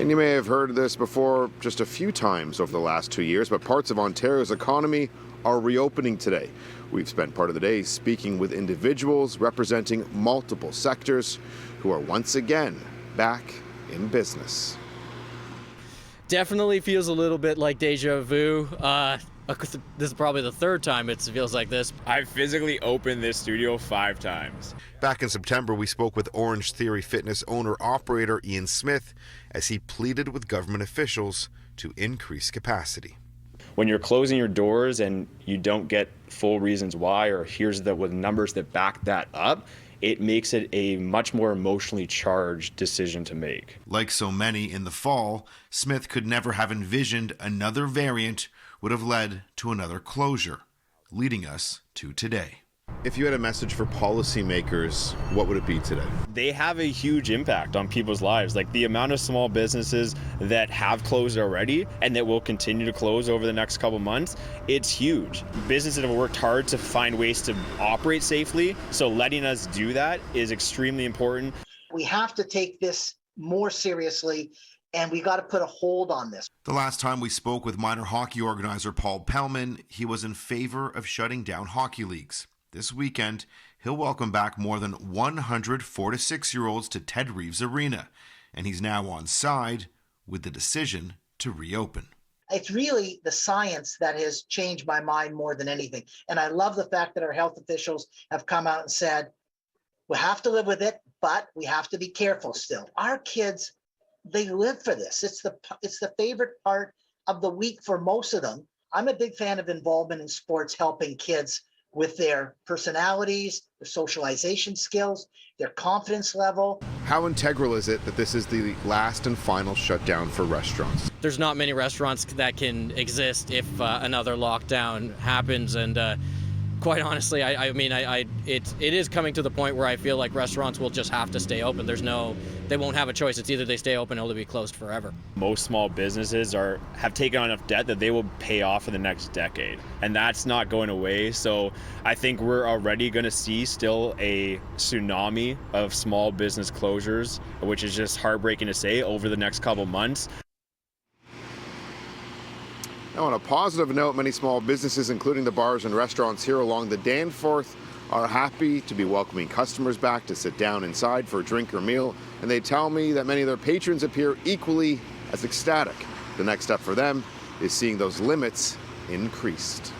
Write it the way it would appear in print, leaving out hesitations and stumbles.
And you may have heard this before just a few times over the last 2 years, but parts of Ontario's economy are reopening today. We've spent part of the day speaking with individuals representing multiple sectors who are once again back in business. Definitely feels a little bit like deja vu. This is probably the third time it feels like this. I've physically opened this studio 5 times. Back in September, we spoke with Orange Theory Fitness owner-operator Ian Smith as he pleaded with government officials to increase capacity. When you're closing your doors and you don't get full reasons why, or here's the with numbers that back that up, it makes it a much more emotionally charged decision to make. Like so many in the fall, Smith could never have envisioned another variant would have led to another closure, leading us to today. If you had a message for policymakers, what would it be today? They have a huge impact on people's lives. Like the amount of small businesses that have closed already and that will continue to close over the next couple months, it's huge. Businesses have worked hard to find ways to operate safely, so letting us do that is extremely important. We have to take this more seriously, and we got to put a hold on this. The last time we spoke with minor hockey organizer Paul Pellman, he was in favor of shutting down hockey leagues. This weekend, he'll welcome back more than 100 4- to 6-year-olds to Ted Reeves Arena, and he's now on side with the decision to reopen. It's really the science that has changed my mind more than anything. And I love the fact that our health officials have come out and said, we have to live with it, but we have to be careful still. Our kids, they live for this. It's the favorite part of the week for most of them. I'm a big fan of involvement in sports, helping kids with their personalities, their socialization skills, their confidence level. How integral is it that this is the last and final shutdown for restaurants? There's not many restaurants that can exist if another lockdown happens, and quite honestly, it is coming to the point where I feel like restaurants will just have to stay open. They won't have a choice. It's either they stay open or they'll be closed forever. Most small businesses have taken on enough debt that they will pay off in the next decade, and that's not going away. So I think we're already going to see still a tsunami of small business closures, which is just heartbreaking to say, over the next couple months. Now, on a positive note, many small businesses, including the bars and restaurants here along the Danforth, are happy to be welcoming customers back to sit down inside for a drink or meal, and they tell me that many of their patrons appear equally as ecstatic. The next step for them is seeing those limits increased.